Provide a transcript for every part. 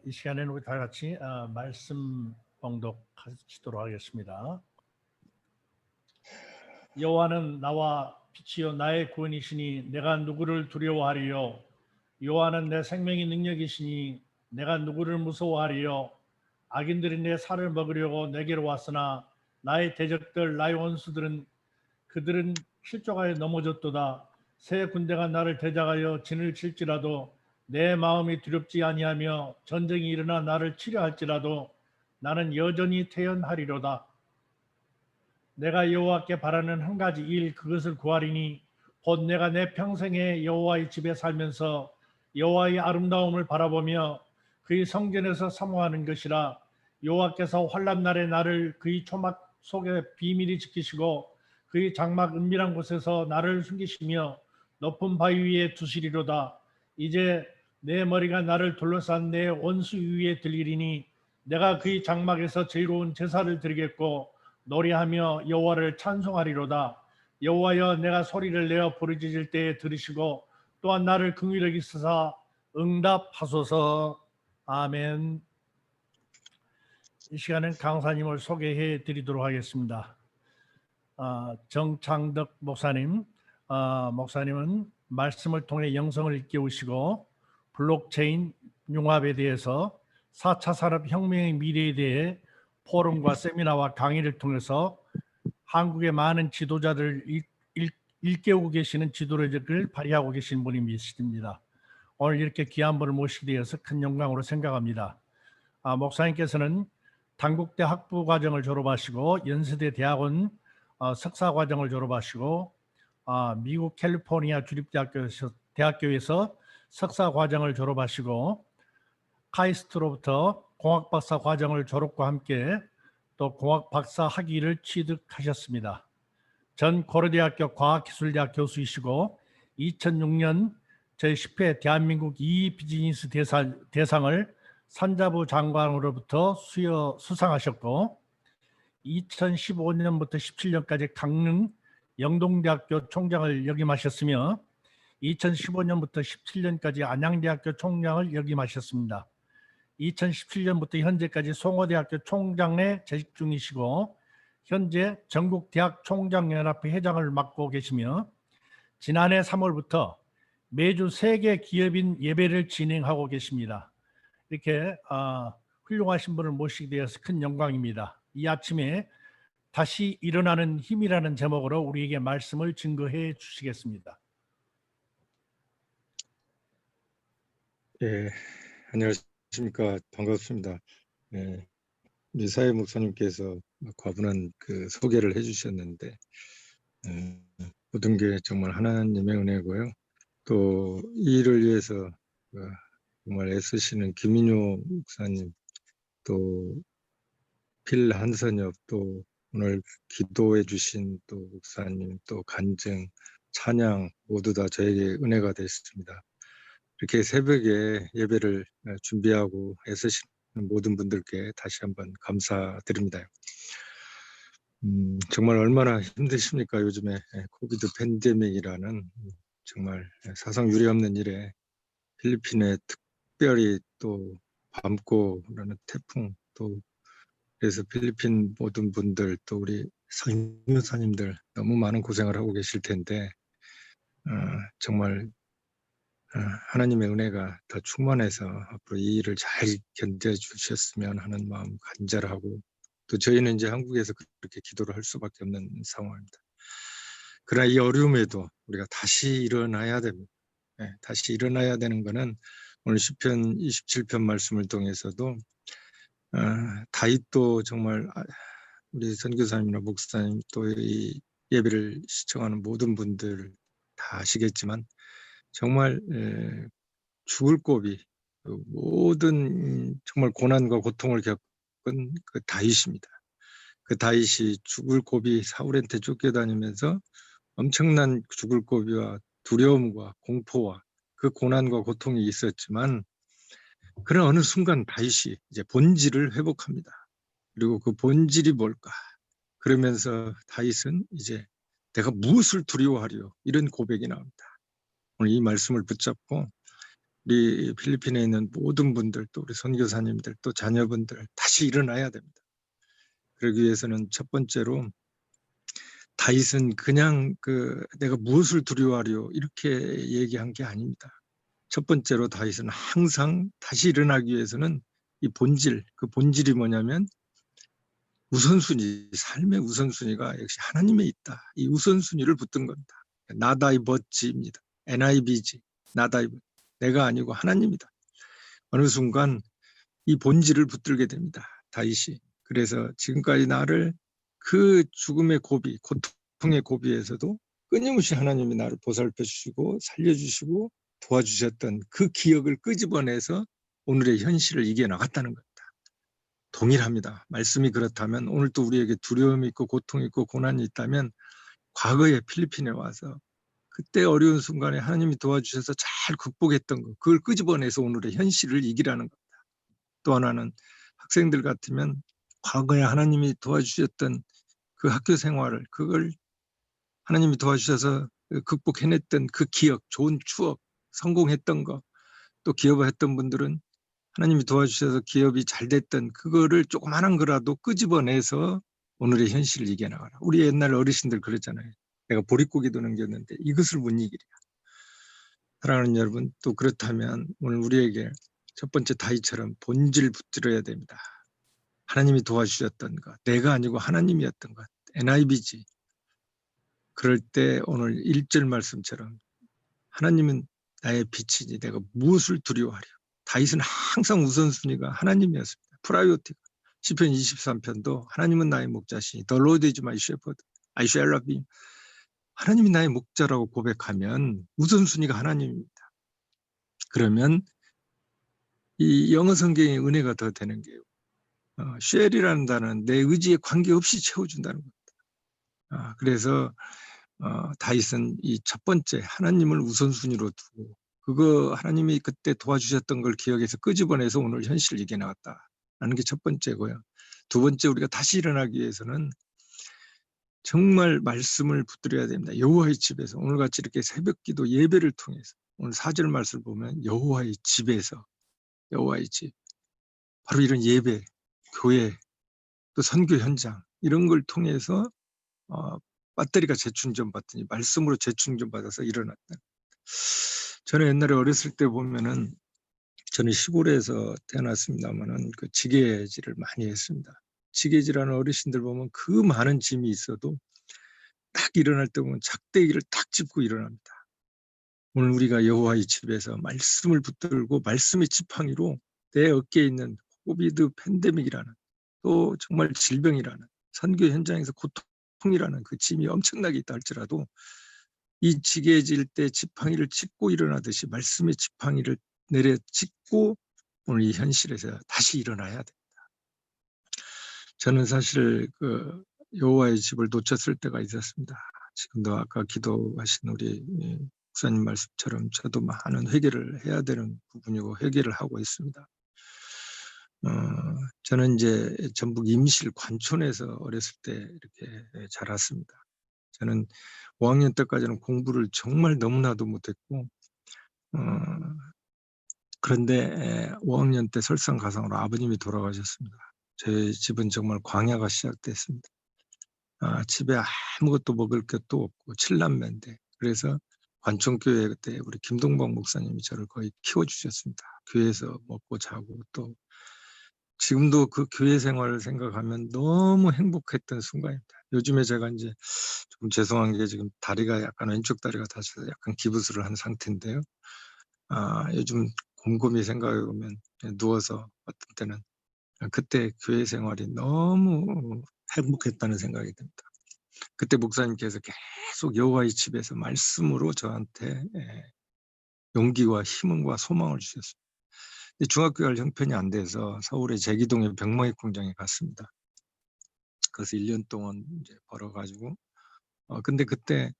이 시간에는 우리 다 같이 말씀 봉독하시도록 하겠습니다. 여호와는 나와 빛이요 나의 구원이시니 내가 누구를 두려워하리요. 여호와는 내 생명의 능력이시니 내가 누구를 무서워하리요. 악인들이 내 살을 먹으려고 내게로 왔으나 나의 대적들 나의 원수들은 그들은 실족하여 넘어졌도다. 새 군대가 나를 대적하여 진을 칠지라도 내 마음이 두렵지 아니하며 전쟁이 일어나 나를 치려 할지라도 나는 여전히 태연하리로다. 내가 여호와께 바라는 한 가지 일 그것을 구하리니 곧 내가 내 평생에 여호와의 집에 살면서 여호와의 아름다움을 바라보며 그의 성전에서 사모하는 것이라. 여호와께서 환난 날에 나를 그의 초막 속에 비밀히 지키시고 그의 장막 은밀한 곳에서 나를 숨기시며 높은 바위 위에 두시리로다. 이제 내 머리가 나를 둘러싼 내 원수 위에 들리리니 내가 그의 장막에서 즐거운 제사를 드리겠고 노래하며 여호와를 찬송하리로다. 여호와여, 내가 소리를 내어 부르짖을 때에 들으시고 또한 나를 긍휼히 여기시사 응답하소서. 아멘. 이 시간은 강사님을 소개해 드리도록 하겠습니다. 정창덕 목사님, 목사님은 말씀을 통해 영성을 일깨우시고 블록체인 융합에 대해서 4차 산업혁명의 미래에 대해 포럼과 세미나와 강의를 통해서 한국의 많은 지도자들을 일깨우고 계시는 지도력을 발휘하고 계신 분이 믿습니다. 오늘 이렇게 귀한 분을 모시게 되어서 큰 영광으로 생각합니다. 목사님께서는 단국대 학부 과정을 졸업하시고 연세대 대학원 석사 과정을 졸업하시고 미국 캘리포니아 주립대학교에서 석사 과정을 졸업하시고 카이스트로부터 공학 박사 과정을 졸업과 함께 또 공학 박사 학위를 취득하셨습니다. 전 고려대학교 과학기술대학 교수이시고 2006년 제10회 대한민국 비즈니스 대상을 산자부 장관으로부터 수상하셨고 2015년부터 17년까지 강릉 영동대학교 총장을 역임하셨으며 2015년부터 17년까지 안양대학교 총장을 역임하셨습니다. 2017년부터 현재까지 송호대학교 총장에 재직 중이시고 현재 전국대학총장연합회 회장을 맡고 계시며 지난해 3월부터 매주 세계 기업인 예배를 진행하고 계십니다. 이렇게 훌륭하신 분을 모시게 되어서 큰 영광입니다. 이 아침에 다시 일어나는 힘이라는 제목으로 우리에게 말씀을 증거해 주시겠습니다. 예, 안녕하십니까. 반갑습니다. 예, 우리 사회 목사님께서 과분한 그 소개를 해주셨는데 모든 게 정말 하나님의 은혜고요. 또 이 일을 위해서 정말 애쓰시는 김인효 목사님, 또 필 한선엽, 또 오늘 기도해 주신 또 목사님, 또 간증, 찬양 모두 다 저에게 은혜가 되셨습니다. 이렇게 새벽에 예배를 준비하고 애쓰시는 모든 분들께 다시 한번 감사드립니다. 정말 얼마나 힘드십니까? 요즘에 코비드 팬데믹이라는 정말 사상 유례없는 일에 필리핀에 특별히 또 밤고라는 태풍, 또 그래서 필리핀 모든 분들, 또 우리 선교사님들 너무 많은 고생을 하고 계실 텐데 정말 하나님의 은혜가 더 충만해서 앞으로 이 일을 잘 견뎌주셨으면 하는 마음 간절하고, 또 저희는 이제 한국에서 그렇게 기도를 할 수밖에 없는 상황입니다. 그러나 이 어려움에도 우리가 다시 일어나야 됩니다. 다시 일어나야 되는 것은 오늘 시편 27편 말씀을 통해서도 다윗도 정말 우리 선교사님이나 목사님 또 이 예배를 시청하는 모든 분들 다 아시겠지만 정말 죽을 고비, 모든 정말 고난과 고통을 겪은 그 다윗입니다. 그 다윗이 죽을 고비 사울한테 쫓겨다니면서 엄청난 죽을 고비와 두려움과 공포와 그 고난과 고통이 있었지만 그런 어느 순간 다윗이 이제 본질을 회복합니다. 그리고 그 본질이 뭘까? 그러면서 다윗은 이제 내가 무엇을 두려워하리요? 이런 고백이 나옵니다. 오늘 이 말씀을 붙잡고 우리 필리핀에 있는 모든 분들, 또 우리 선교사님들, 또 자녀분들 다시 일어나야 됩니다. 그러기 위해서는 첫 번째로 다윗은 그냥 내가 무엇을 두려워하리요 이렇게 얘기한 게 아닙니다. 첫 번째로 다윗은 항상 다시 일어나기 위해서는 이 본질, 그 본질이 뭐냐면 우선순위, 삶의 우선순위가 역시 하나님에 있다. 이 우선순위를 붙든 겁니다. 나다이버지입니다. NIBG, 나다이버. 내가 아니고 하나님이다. 어느 순간 이 본질을 붙들게 됩니다. 다윗이. 그래서 지금까지 나를 그 죽음의 고비, 고통의 고비에서도 끊임없이 하나님이 나를 보살펴 주시고 살려주시고 도와주셨던 그 기억을 끄집어내서 오늘의 현실을 이겨나갔다는 겁니다. 동일합니다. 말씀이 그렇다면 오늘도 우리에게 두려움이 있고 고통이 있고 고난이 있다면 과거에 필리핀에 와서 그때 어려운 순간에 하나님이 도와주셔서 잘 극복했던 것, 그걸 끄집어내서 오늘의 현실을 이기라는 겁니다. 또 하나는 학생들 같으면 과거에 하나님이 도와주셨던 그 학교 생활을, 그걸 하나님이 도와주셔서 극복해냈던 그 기억, 좋은 추억, 성공했던 거, 또 기업을 했던 분들은 하나님이 도와주셔서 기업이 잘 됐던 그거를 조그마한 거라도 끄집어내서 오늘의 현실을 이겨나가라. 우리 옛날 어르신들 그랬잖아요. 내가 보릿고기도 넘겼는데 이것을 못 이기랴. 사랑하는 여러분, 또 그렇다면 오늘 우리에게 첫 번째 다윗처럼 본질 붙들어야 됩니다. 하나님이 도와주셨던 것, 내가 아니고 하나님이었던 것, NIBG. 그럴 때 오늘 1절 말씀처럼 하나님은 나의 빛이니 내가 무엇을 두려워하려. 다윗은 항상 우선순위가 하나님이었습니다. 프라이오티가. 시편 23편도 하나님은 나의 목자시니 The Lord is my shepherd, I shall not be. 하나님이 나의 목자라고 고백하면 우선순위가 하나님입니다. 그러면 이 영어 성경의 은혜가 더 되는 게요. 쉘이라는 단어는 내 의지에 관계없이 채워준다는 겁니다. 그래서 다윗은 이 첫 번째 하나님을 우선순위로 두고 그거 하나님이 그때 도와주셨던 걸 기억해서 끄집어내서 오늘 현실을 이겨나갔다라는 게 첫 번째고요. 두 번째, 우리가 다시 일어나기 위해서는 정말 말씀을 붙들어야 됩니다. 여호와의 집에서 오늘같이 이렇게 새벽기도 예배를 통해서 오늘 4절 말씀을 보면 여호와의 집에서, 여호와의 집, 바로 이런 예배, 교회, 또 선교 현장 이런 걸 통해서 배터리가 재충전 받더니 말씀으로 재충전 받아서 일어났다. 저는 옛날에 어렸을 때 보면은, 저는 시골에서 태어났습니다만은 그 지게질을 많이 했습니다. 지게질하는 어르신들 보면 그 많은 짐이 있어도 딱 일어날 때 보면 작대기를 딱 짚고 일어납니다. 오늘 우리가 여호와의 집에서 말씀을 붙들고 말씀의 지팡이로 내 어깨에 있는 코비드 팬데믹이라는, 또 정말 질병이라는, 선교 현장에서 고통이라는 그 짐이 엄청나게 있다 할지라도 이 지게질 때 지팡이를 짚고 일어나듯이 말씀의 지팡이를 내려 짚고 오늘 이 현실에서 다시 일어나야 됩니다. 저는 사실 그 여호와의 집을 놓쳤을 때가 있었습니다. 지금도 아까 기도하신 우리 목사님 말씀처럼 저도 많은 회개를 해야 되는 부분이고 회개를 하고 있습니다. 저는 이제 전북 임실 관촌에서 어렸을 때 이렇게 자랐습니다. 저는 5학년 때까지는 공부를 정말 너무나도 못했고, 그런데 5학년 때 설상가상으로 아버님이 돌아가셨습니다. 저희 집은 정말 광야가 시작됐습니다. 집에 아무것도 먹을 것도 없고 7남매인데, 그래서 관촌교회 그때 우리 김동박 목사님이 저를 거의 키워주셨습니다. 교회에서 먹고 자고, 또 지금도 그 교회 생활을 생각하면 너무 행복했던 순간입니다. 요즘에 제가 이제 조금 죄송한 게 지금 다리가 약간 왼쪽 다리가 다쳐서 약간 기부스를 한 상태인데요. 요즘 곰곰이 생각해 보면 누워서 어떤 때는 그때 교회 생활이 너무 행복했다는 생각이 듭니다. 그때 목사님께서 계속 여호와의 집에서 말씀으로 저한테 용기와 희망과 소망을 주셨습니다. 중학교 갈 형편이 안 돼서 서울의 제기동의 병마이 공장에 갔습니다. 그래서 1년 동안 이제 벌어가지고, 근데 그때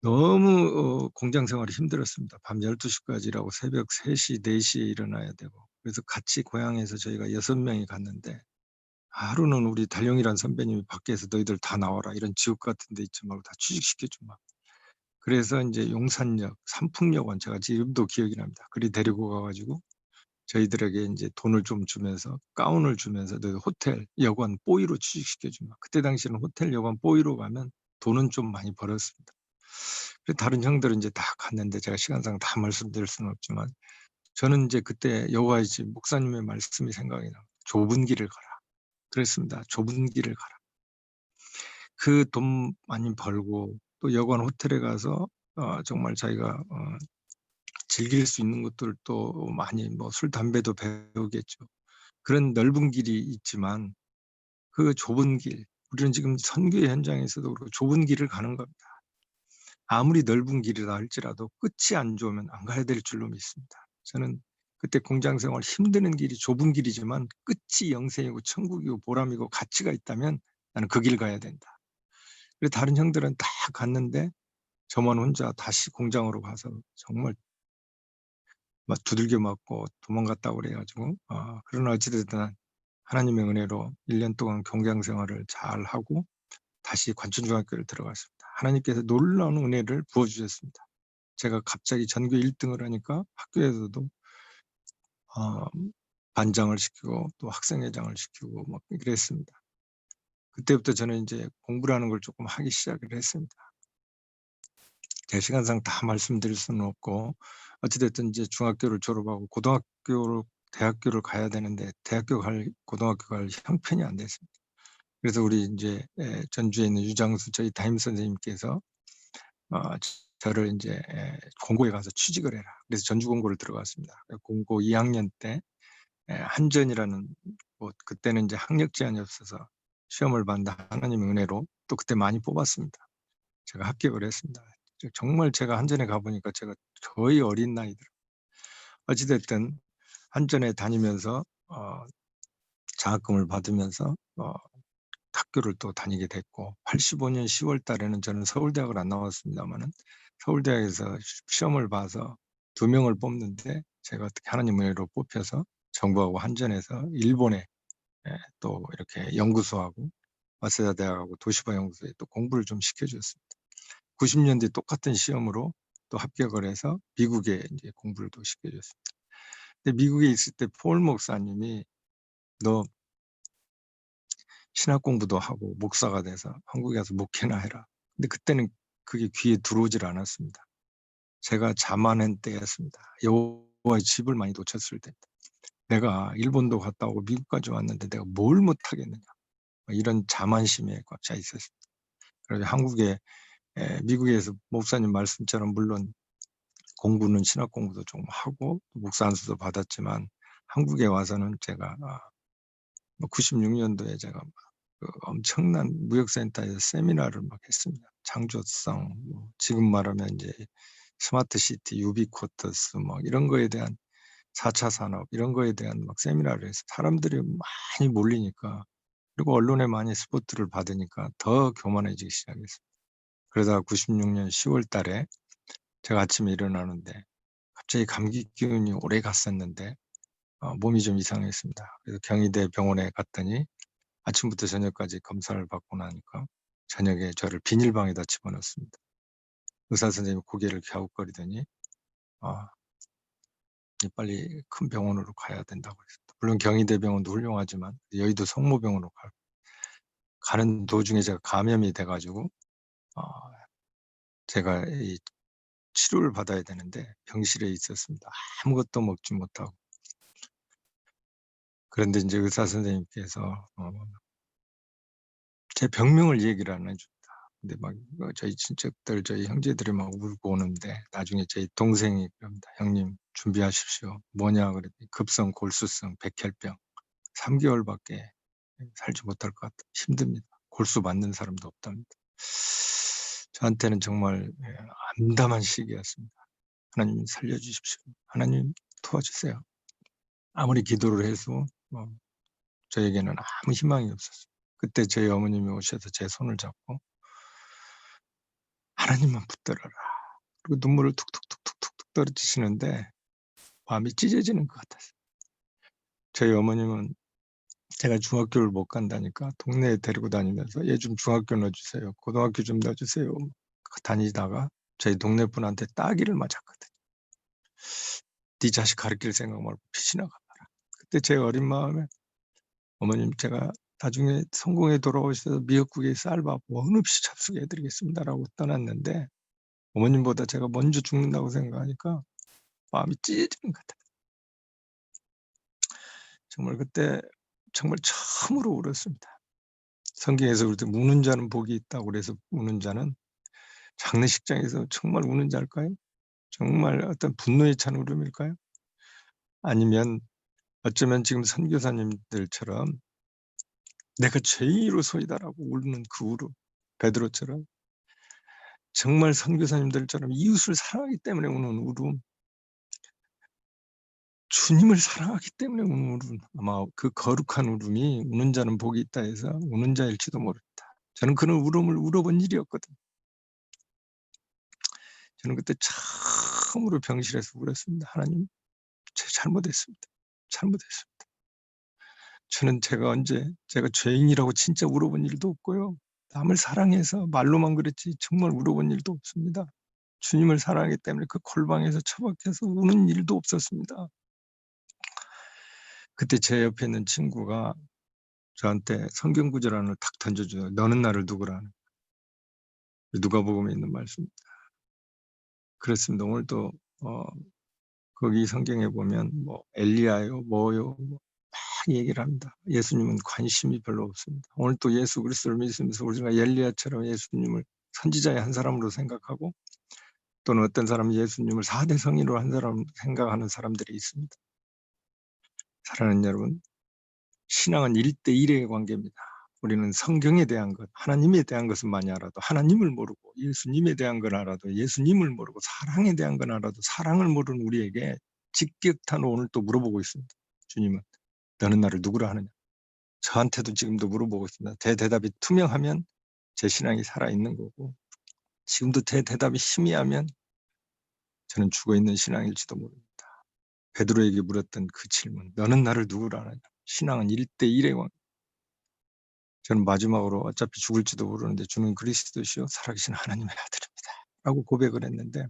너무 공장 생활이 힘들었습니다. 밤 12시까지 일하고 새벽 3시, 4시에 일어나야 되고, 그래서 같이 고향에서 저희가 6명이 갔는데, 하루는 우리 달룡이란 선배님이 밖에서 너희들 다 나와라, 이런 지옥 같은 데 있지 말고 다 취직시켜주마. 그래서 이제 용산역, 삼풍여관 제가 지금도 기억이 납니다. 그리 데리고 가 가지고 저희들에게 이제 돈을 좀 주면서 가운을 주면서 너 호텔, 여관 뽀이로 취직시켜 주마. 그때 당시에는 호텔, 여관 뽀이로 가면 돈은 좀 많이 벌었습니다. 그리고 다른 형들은 이제 다 갔는데 제가 시간상 다 말씀드릴 수는 없지만 저는 이제 그때 여호와의 집 목사님의 말씀이 생각이 납니다. 좁은 길을 가라. 그랬습니다. 좁은 길을 가라. 그 돈 많이 벌고 또 여관 호텔에 가서 정말 자기가 즐길 수 있는 것들도 많이 뭐 술, 담배도 배우겠죠. 그런 넓은 길이 있지만 그 좁은 길, 우리는 지금 선교의 현장에서도 그렇고 좁은 길을 가는 겁니다. 아무리 넓은 길이라 할지라도 끝이 안 좋으면 안 가야 될 줄로 믿습니다. 저는 그때 공장 생활 힘드는 길이 좁은 길이지만 끝이 영생이고 천국이고 보람이고 가치가 있다면 나는 그 길 가야 된다. 그리고 다른 형들은 다 갔는데 저만 혼자 다시 공장으로 가서 정말 막 두들겨 맞고 도망갔다고 그래가지고 그러나 어찌됐든 하나님의 은혜로 1년 동안 공장 생활을 잘 하고 다시 관천중학교를 들어갔습니다. 하나님께서 놀라운 은혜를 부어주셨습니다. 제가 갑자기 전교 1등을 하니까 학교에서도 어, 반장을 시키고 또 학생회장을 시키고 막 그랬습니다. 그때부터 저는 이제 공부라는 걸 조금 하기 시작을 했습니다. 제 시간상 다 말씀드릴 수는 없고 어찌됐든 이제 중학교를 졸업하고 고등학교를 대학교를 가야 되는데 대학교 갈 고등학교 갈 형편이 안 됐습니다. 그래서 우리 이제 전주에 있는 유장수 저희 담임 선생님께서 저를 이제 공고에 가서 취직을 해라. 그래서 전주 공고를 들어갔습니다. 공고 2학년 때 한전이라는 뭐 그때는 이제 학력 제한이 없어서 시험을 봤는데 하나님의 은혜로 또 그때 많이 뽑았습니다. 제가 합격을 했습니다. 정말 제가 한전에 가보니까 제가 거의 어린 나이들. 어찌됐든 한전에 다니면서 장학금을 받으면서 학교를 또 다니게 됐고 85년 10월 달에는 저는 서울대학을 안 나왔습니다만은 서울대학에서 시험을 봐서 2명을 뽑는데 제가 어떻게 하나님 은혜로 뽑혀서 정부하고 한전에서 일본에 또 이렇게 연구소하고 와세다 대학하고 도시바 연구소에 또 공부를 좀 시켜주었습니다. 90년대 똑같은 시험으로 또 합격을 해서 미국에 이제 공부를 또 시켜줬습니다. 근데 미국에 있을 때 폴 목사님이 너 신학 공부도 하고 목사가 돼서 한국에 가서 목회나 해라. 근데 그때는 그게 귀에 들어오질 않았습니다. 제가 자만한 때였습니다. 여호와의 집을 많이 놓쳤을 때입니다. 내가 일본도 갔다 오고 미국까지 왔는데 내가 뭘 못하겠느냐. 이런 자만심에 꽉 차 있었습니다. 그래서 한국에 미국에서 목사님 말씀처럼 물론 공부는 신학 공부도 좀 하고 목사 안수도 받았지만 한국에 와서는 제가 96년도에 제가 그 엄청난 무역센터에서 세미나를 막 했습니다. 창조성, 지금 말하면 이제 스마트 시티, 유비쿼터스 뭐 이런 거에 대한 4차 산업 이런 거에 대한 막 세미나를 해서 사람들이 많이 몰리니까 그리고 언론에 많이 스포트를 받으니까 더 교만해지기 시작했습니다. 그러다가 96년 10월 달에 제가 아침에 일어나는데 갑자기 감기 기운이 오래 갔었는데 몸이 좀 이상했습니다. 그래서 경희대 병원에 갔더니 아침부터 저녁까지 검사를 받고 나니까 저녁에 저를 비닐방에다 집어넣습니다. 의사 선생님이 고개를 갸웃거리더니 빨리 큰 병원으로 가야 된다고 했습니다. 물론 경희대 병원도 훌륭하지만 여의도 성모병원으로 가는 도중에 제가 감염이 돼가지고 제가 이 치료를 받아야 되는데 병실에 있었습니다. 아무것도 먹지 못하고. 그런데 이제 의사 선생님께서 제 병명을 얘기를 안 해줍니다. 근데 막 저희 친척들, 저희 형제들이 막 울고 오는데 나중에 저희 동생이 그럽니다. 형님 준비하십시오. 뭐냐 그랬더니 급성 골수성 백혈병 3개월밖에 살지 못할 것 같다. 힘듭니다. 골수 맞는 사람도 없답니다. 저한테는 정말 암담한 시기였습니다. 하나님 살려주십시오. 하나님 도와주세요. 아무리 기도를 해도 저에게는 아무 희망이 없었어요. 그때 저희 어머님이 오셔서 제 손을 잡고 하나님만 붙들어라. 그리고 눈물을 툭툭툭툭툭 떨어지시는데 마음이 찢어지는 것 같았어요. 저희 어머님은 제가 중학교를 못 간다니까 동네에 데리고 다니면서 얘 좀 중학교 넣어주세요. 고등학교 좀 넣어주세요. 다니다가 저희 동네 분한테 따기를 맞았거든요. 네 자식 가르칠 생각 말고 빛이나 가봐라. 그때 제 어린 마음에 어머님 제가 나중에 성공에 돌아오셔서 미역국에 쌀밥 원 없이 접수해 드리겠습니다라고 떠났는데 어머님보다 제가 먼저 죽는다고 생각하니까 마음이 찢어지는 것 같아요. 정말 그때 정말 처음으로 울었습니다. 성경에서 그럴 때 우는 자는 복이 있다고 그래서 우는 자는 장례식장에서 정말 우는 자일까요? 정말 어떤 분노에 찬 울음일까요? 아니면 어쩌면 지금 선교사님들처럼 내가 죄인으로소이다라고 울는 그 울음, 베드로처럼 정말 선교사님들처럼 이웃을 사랑하기 때문에 우는 울음, 주님을 사랑하기 때문에 우는 울음, 아마 그 거룩한 울음이 우는 자는 복이 있다 해서 우는 자일지도 모른다. 저는 그런 울음을 울어본 일이 없거든요. 저는 그때 처음으로 병실에서 울었습니다. 하나님, 제가 잘못했습니다. 잘못했습니다. 저는 제가 죄인이라고 진짜 울어본 일도 없고요. 남을 사랑해서 말로만 그랬지 정말 울어본 일도 없습니다. 주님을 사랑하기 때문에 그 골방에서 처박혀서 우는 일도 없었습니다. 그때 제 옆에 있는 친구가 저한테 성경 구절 하나를 탁 던져줘요. 너는 나를 누구라는. 누가복음에 있는 말씀입니다. 그렇습니다. 오늘도 거기 성경에 보면 뭐 엘리야요, 뭐요, 막 얘기를 합니다. 예수님은 관심이 별로 없습니다. 오늘 또 예수 그리스도를 믿으면서 우리가 엘리야처럼 예수님을 선지자의 한 사람으로 생각하고 또는 어떤 사람은 예수님을 4대 성인으로 한 사람 생각하는 사람들이 있습니다. 사랑하는 여러분, 신앙은 1대1의 관계입니다. 우리는 성경에 대한 것, 하나님에 대한 것은 많이 알아도 하나님을 모르고 예수님에 대한 걸 알아도 예수님을 모르고 사랑에 대한 건 알아도 사랑을 모르는 우리에게 직격탄으로 오늘 또 물어보고 있습니다. 주님은 너는 나를 누구라 하느냐. 저한테도 지금도 물어보고 있습니다. 제 대답이 투명하면 제 신앙이 살아있는 거고 지금도 제 대답이 희미하면 저는 죽어있는 신앙일지도 모릅니다. 베드로에게 물었던 그 질문, 너는 나를 누구라 하느냐. 신앙은 1대1의 관계. 저는 마지막으로 어차피 죽을지도 모르는데 주는 그리스도시요 살아계신 하나님의 아들입니다. 라고 고백을 했는데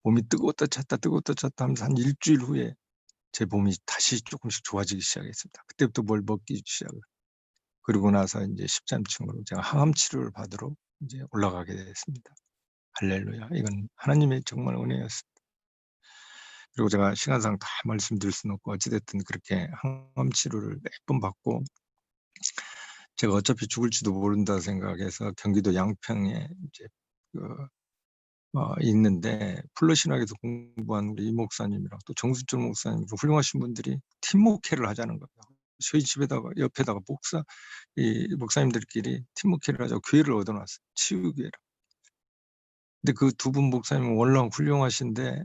몸이 뜨거웠다 찼다 뜨거웠다 찼다 하면서 한 일주일 후에 제 몸이 다시 조금씩 좋아지기 시작했습니다. 그때부터 뭘 먹기 시작을. 그리고 나서 이제 13층으로 제가 항암 치료를 받으러 이제 올라가게 됐습니다. 할렐루야. 이건 하나님의 정말 은혜였습니다. 그리고 제가 시간상 다 말씀드릴 수는 없고 어찌됐든 그렇게 항암 치료를 몇 번 받고 제가 어차피 죽을지도 모른다 생각해서 경기도 양평에 이제 있는데 플러신학에서 공부한 우리 이 목사님이랑 또 정수철 목사님 훌륭하신 분들이 팀 목회를 하자는 거예요. 저희 집에다가 옆에다가 이 목사님들끼리 팀 목회를 하자고 교회를 얻어놨어요. 치유교회를. 근데 그 두 분 목사님은 워낙 훌륭하신데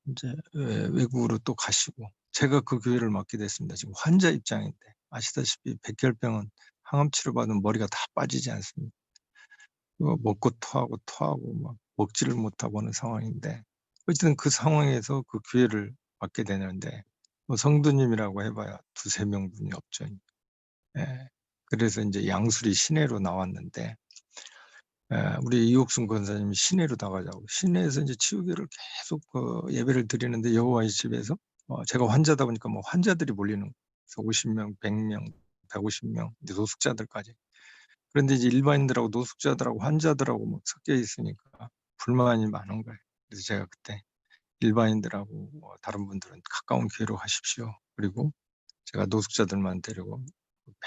이제 외국으로 또 가시고 제가 그 교회를 맡게 됐습니다. 지금 환자 입장인데 아시다시피 백혈병은 항암 치료 받으면 머리가 다 빠지지 않습니까? 먹고 토하고 막 먹지를 못하고 하는 상황인데 어쨌든 그 상황에서 그 교회를 맡게 되는데 뭐 성도님이라고 해봐야 두세 명분이 없죠. 예. 그래서 이제 양수리 시내로 나왔는데 우리 이옥순 권사님이 시내로 나가자고 시내에서 이제 치유교를 계속 예배를 드리는데 여호와의 집에서 제가 환자다 보니까 뭐 환자들이 몰리는 거예요. 그래서 50명, 100명, 150명 이제 노숙자들까지. 그런데 이제 일반인들하고 노숙자들하고 환자들하고 막 섞여 있으니까 불만이 많은 거예요. 그래서 제가 그때 일반인들하고 다른 분들은 가까운 교회로 가십시오. 그리고 제가 노숙자들만 데리고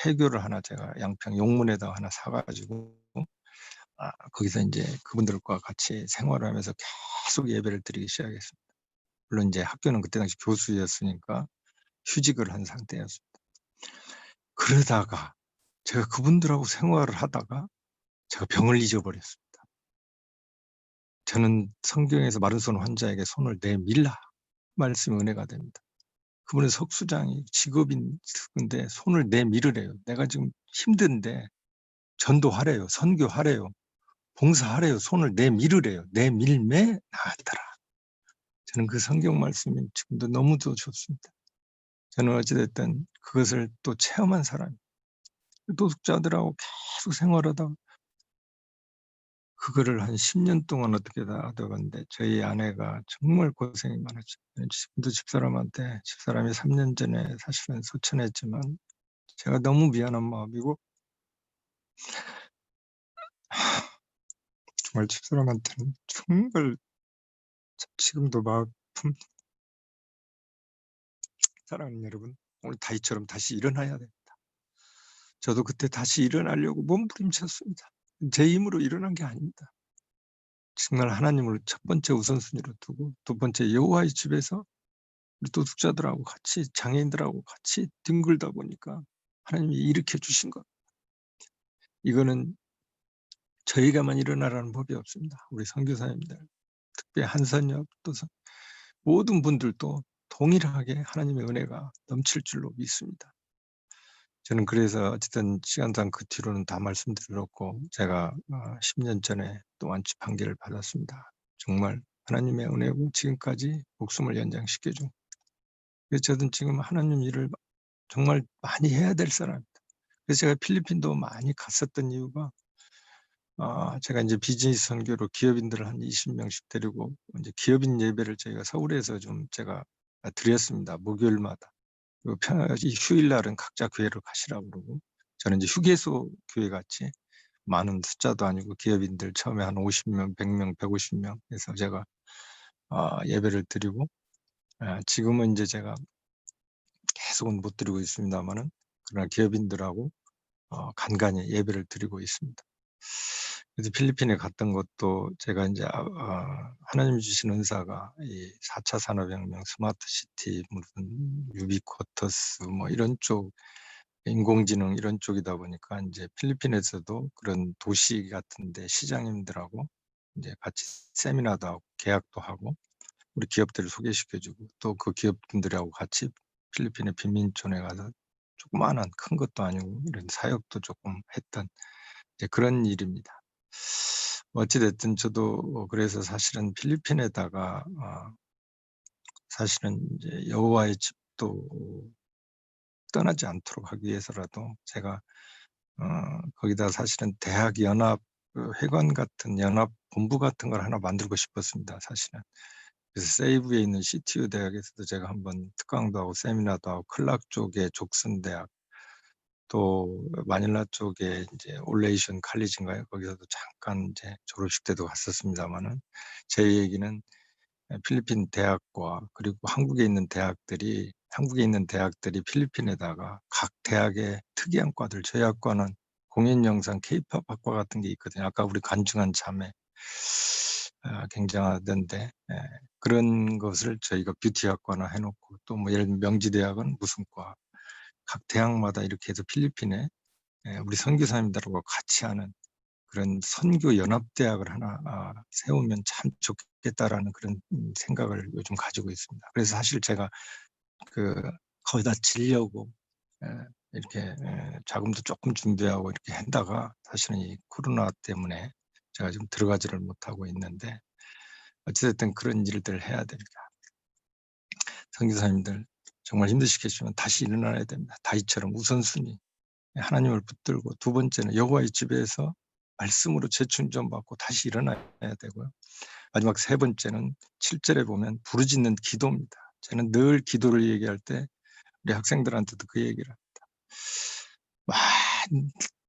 폐교를 하나 제가 양평 용문에다가 하나 사가지고 거기서 이제 그분들과 같이 생활을 하면서 계속 예배를 드리기 시작했습니다. 물론 이제 학교는 그때 당시 교수였으니까 휴직을 한 상태였습니다. 그러다가 제가 그분들하고 생활을 하다가 제가 병을 잊어버렸습니다. 저는 성경에서 마른 손 환자에게 손을 내밀라 말씀이 은혜가 됩니다. 그분은 석수장이 직업인데 손을 내밀으래요. 내가 지금 힘든데 전도하래요. 선교하래요. 봉사하래요. 손을 내밀으래요. 내밀매 나았더라. 저는 그 성경 말씀이 지금도 너무도 좋습니다. 저는 어찌됐든 그것을 또 체험한 사람이에요. 노숙자들하고 계속 생활하다가 그거를 한 10년 동안 어떻게 다 하다건데 저희 아내가 정말 고생이 많았죠. 지금도 집사람이 3년 전에 사실은 소천했지만 제가 너무 미안한 마음이고 정말 집사람한테는 정말 지금도 마음 아픔. 사랑하는 여러분, 오늘 다윗처럼 다시 일어나야 됩니다. 저도 그때 다시 일어나려고 몸부림쳤습니다. 제 힘으로 일어난 게 아닙니다. 정말 하나님을 첫 번째 우선순위로 두고 두 번째 여호와의 집에서 우리 도둑자들하고 같이 장애인들하고 같이 뒹굴다 보니까 하나님이 일으켜 주신 것. 이거는 저희가만 일어나라는 법이 없습니다. 우리 선교사님들, 특히 한선엽 또 모든 분들도 동일하게 하나님의 은혜가 넘칠 줄로 믿습니다. 저는 그래서 어쨌든 시간상 그 뒤로는 다 말씀드렸고 제가 10년 전에 또 완치 판결을 받았습니다. 정말 하나님의 은혜고 지금까지 목숨을 연장시켜준. 그래서 저는 지금 하나님 일을 정말 많이 해야 될 사람입니다. 그래서 제가 필리핀도 많이 갔었던 이유가 제가 이제 비즈니스 선교로 기업인들을 한 20명씩 데리고 이제 기업인 예배를 저희가 서울에서 좀 제가 드렸습니다. 목요일마다. 이 휴일날은 각자 교회로 가시라고 그러고 저는 이제 휴게소 교회 같이 많은 숫자도 아니고 기업인들 처음에 한 50명, 100명, 150명 해서 제가 예배를 드리고 지금은 이제 제가 계속은 못 드리고 있습니다만은 그러나 기업인들하고 간간히 예배를 드리고 있습니다. 그래서 필리핀에 갔던 것도 제가 이제 하나님이 주신 은사가 이 4차 산업혁명, 스마트 시티, 무슨 유비쿼터스 뭐 이런 쪽 인공지능 이런 쪽이다 보니까 이제 필리핀에서도 그런 도시 같은데 시장님들하고 이제 같이 세미나도 하고 계약도 하고 우리 기업들을 소개시켜주고 또 그 기업분들하고 같이 필리핀의 빈민촌에 가서 조그마한 큰 것도 아니고 이런 사역도 조금 했던 이제 그런 일입니다. 어찌 됐든 저도 그래서 사실은 필리핀에다가 사실은 이제 여호와의 집도 떠나지 않도록 하기 위해서라도 제가 거기다 사실은 대학 연합 회관 같은 연합 본부 같은 걸 하나 만들고 싶었습니다. 사실은. 그래서 세이브에 있는 CTU 대학에서도 제가 한번 특강도 하고 세미나도 하고 클락 쪽에 족슨 대학 또 마닐라 쪽에 이제 올레이션 칼리지인가요? 거기서도 잠깐 이제 졸업식 때도 갔었습니다만은 제 얘기는 필리핀 대학과 그리고 한국에 있는 대학들이 필리핀에다가 각 대학의 특이한 과들 저희 학과는 공연 영상 케이팝 학과 같은 게 있거든요. 아까 우리 관중한 자매 굉장하던데 그런 것을 저희가 뷰티 학과나 해놓고 또 뭐 예를 들면 명지대학은 무슨 과 각 대학마다 이렇게 해서 필리핀에 우리 선교사님들하고 같이 하는 그런 선교 연합대학을 하나 세우면 참 좋겠다라는 그런 생각을 요즘 가지고 있습니다. 그래서 사실 제가 거기다 지려고 이렇게 자금도 조금 준비하고 이렇게 한다가 사실은 이 코로나 때문에 제가 지금 들어가지를 못하고 있는데 어찌됐든 그런 일들을 해야 됩니다. 선교사님들 정말 힘드시겠지만 다시 일어나야 됩니다. 다윗처럼 우선순위 하나님을 붙들고 두 번째는 여호와의 집에서 말씀으로 재충전받고 다시 일어나야 되고요. 마지막 세 번째는 7절에 보면 부르짖는 기도입니다. 저는 늘 기도를 얘기할 때 우리 학생들한테도 그 얘기를 합니다. 와,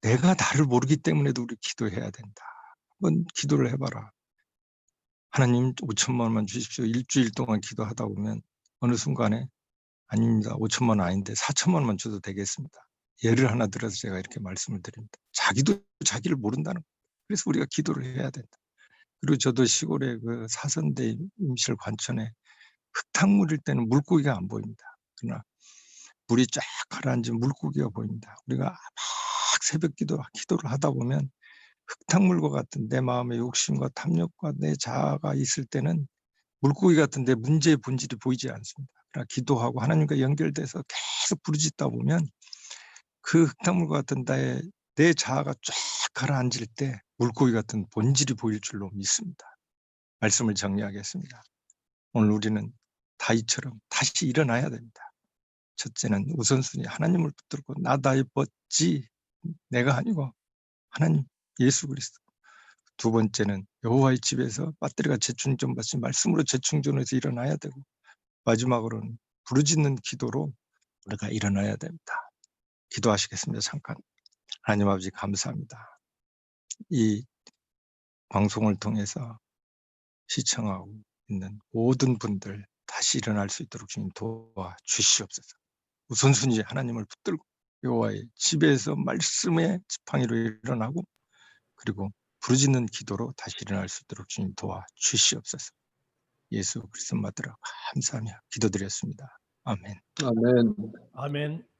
내가 나를 모르기 때문에도 우리 기도해야 된다. 한번 기도를 해봐라. 하나님 5천만 원만 주십시오. 일주일 동안 기도하다 보면 어느 순간에 아닙니다. 5천만 원 아닌데 4천만 원만 줘도 되겠습니다. 예를 하나 들어서 제가 이렇게 말씀을 드립니다. 자기도 자기를 모른다는 거예요. 그래서 우리가 기도를 해야 된다. 그리고 저도 시골의 그 사선대 임실 관천에 흙탕물일 때는 물고기가 안 보입니다. 그러나 물이 쫙 가라앉은 물고기가 보입니다. 우리가 막 새벽 기도를 하다 보면 흙탕물과 같은 내 마음의 욕심과 탐욕과 내 자아가 있을 때는 물고기 같은데 문제의 본질이 보이지 않습니다. 그러나 기도하고 하나님과 연결돼서 계속 부르짖다 보면 그 흙탕물과 같은 내 자아가 쫙 가라앉을 때 물고기 같은 본질이 보일 줄로 믿습니다. 말씀을 정리하겠습니다. 오늘 우리는 다윗처럼 다시 일어나야 됩니다. 첫째는 우선순위 하나님을 붙들고 나 다윗 벗지 내가 아니고 하나님 예수 그리스도. 두 번째는 여호와의 집에서 배터리가 재충전받지 말씀으로 재충전해서 일어나야 되고, 마지막으로는 부르짖는 기도로 우리가 일어나야 됩니다. 기도하시겠습니다. 잠깐. 하나님 아버지 감사합니다. 이 방송을 통해서 시청하고 있는 모든 분들 다시 일어날 수 있도록 주님 도와주시옵소서. 우선순위 하나님을 붙들고 여호와의 집에서 말씀의 지팡이로 일어나고, 그리고 부르짖는 기도로 다시 일어날 수 있도록 주님 도와주시옵소서. 예수 그리스도 받들어 감사하며 기도드렸습니다. 아멘. 아멘. 아멘.